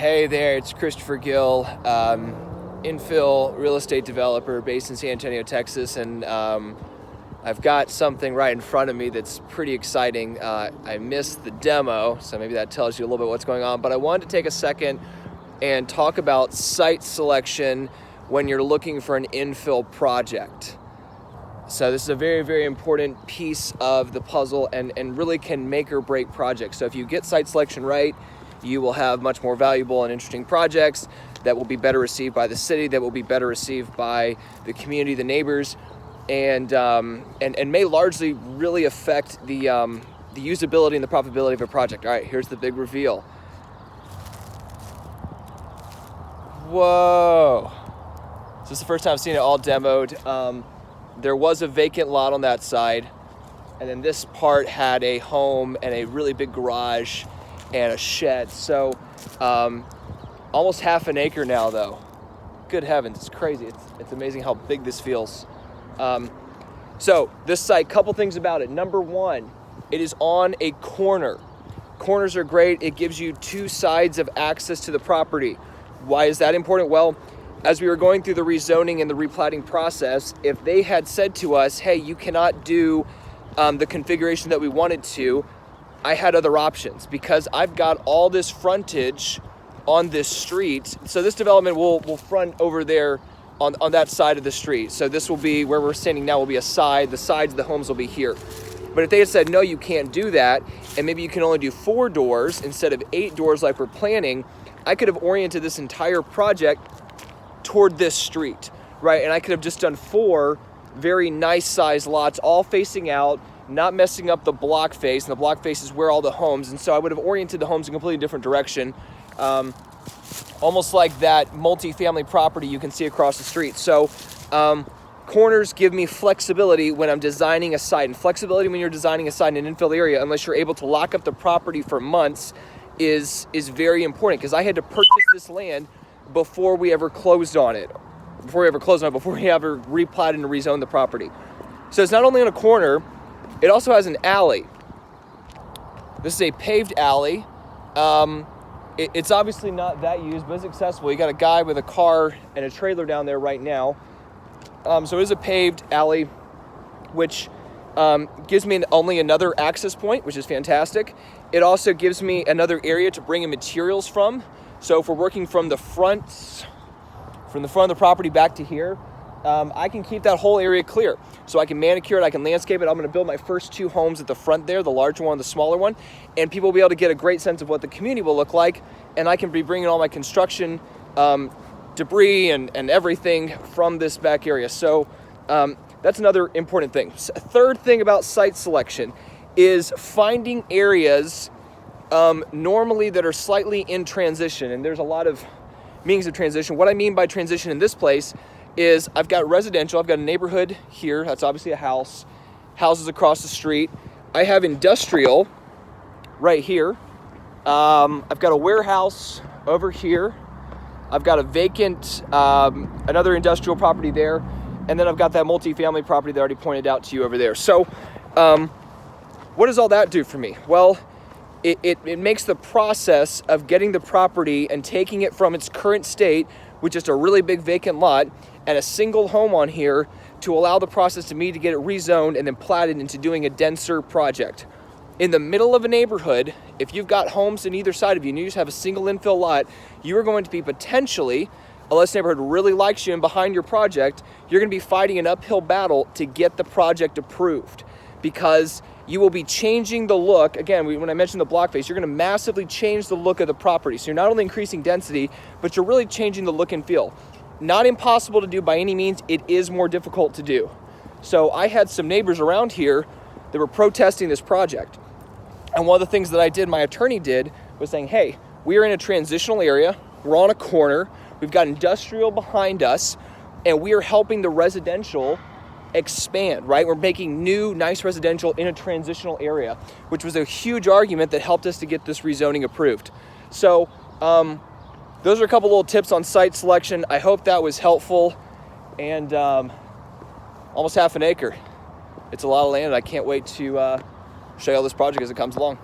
Hey there, it's Christopher Gill, infill real estate developer based in San Antonio, Texas, and I've got something right in front of me that's pretty exciting. I missed the demo, so maybe that tells you a little bit what's going on, but I wanted to take a second and talk about site selection when you're looking for an infill project. So this is a very, very important piece of the puzzle and really can make or break projects. So if you get site selection right, you will have much more valuable and interesting projects that will be better received by the city, that will be better received by the community, the neighbors, and may largely really affect the usability and the profitability of a project. All right, here's the big reveal. Whoa. This is the first time I've seen it all demoed. There was a vacant lot on that side, and then this part had a home and a really big garage and a shed. So almost half an acre now, though. Good heavens, it's crazy. It's amazing how big this feels. So this site, couple things about it. Number one, it is on a corner. Corners are great. It gives you two sides of access to the property. Why is that important? Well, as we were going through the rezoning and the replatting process, if they had said to us, hey, you cannot do the configuration that we wanted to, I had other options because I've got all this frontage on this street. So this development will front over there on that side of the street. So this will be where we're standing now will be a side. The sides of the homes will be here. But if they had said, no, you can't do that, and maybe you can only do 4 doors instead of 8 doors like we're planning, I could have oriented this entire project toward this street, right? And I could have just done 4 very nice sized lots all facing out, not messing up the block face, and the block face is where all the homes, and so I would have oriented the homes in a completely different direction, almost like that multi-family property you can see across the street. So corners give me flexibility when I'm designing a site, and flexibility when you're designing a site in an infill area, unless you're able to lock up the property for months, is very important, because I had to purchase this land before we ever closed on it, before we ever replatted and rezoned the property. So it's not only on a corner, it also has an alley. This is a paved alley. It's obviously not that used, but it's accessible. You got a guy with a car and a trailer down there right now. So it is a paved alley, which gives me only another access point, which is fantastic. It also gives me another area to bring in materials from. So if we're working from the front of the property back to here, I can keep that whole area clear. So I can manicure it, I can landscape it. I'm gonna build my first 2 homes at the front there, the larger one, the smaller one, and people will be able to get a great sense of what the community will look like, and I can be bringing all my construction debris and everything from this back area. So that's another important thing. A third thing about site selection is finding areas normally that are slightly in transition, and there's a lot of meanings of transition. What I mean by transition in this place is I've got residential, I've got a neighborhood here, that's obviously a house, houses across the street. I have industrial right here. I've got a warehouse over here. I've got a vacant, another industrial property there, and then I've got that multifamily property that I already pointed out to you over there. So what does all that do for me? Well, it makes the process of getting the property and taking it from its current state with just a really big vacant lot and a single home on here to allow the process to me to get it rezoned and then platted into doing a denser project. In the middle of a neighborhood, if you've got homes on either side of you and you just have a single infill lot, you are going to be potentially, unless the neighborhood really likes you and behind your project, you're going to be fighting an uphill battle to get the project approved, because you will be changing the look. Again, when I mentioned the block face, you're going to massively change the look of the property. So you're not only increasing density, but you're really changing the look and feel. Not impossible to do by any means. It is more difficult to do. So I had some neighbors around here that were protesting this project. And one of the things that I did, my attorney did, was saying, hey, we are in a transitional area. We're on a corner. We've got industrial behind us, and we are helping the residential expand, right? We're making new, nice residential in a transitional area, which was a huge argument that helped us to get this rezoning approved. So those are a couple little tips on site selection. I hope that was helpful. And almost half an acre. It's a lot of land, and I can't wait to show you all this project as it comes along.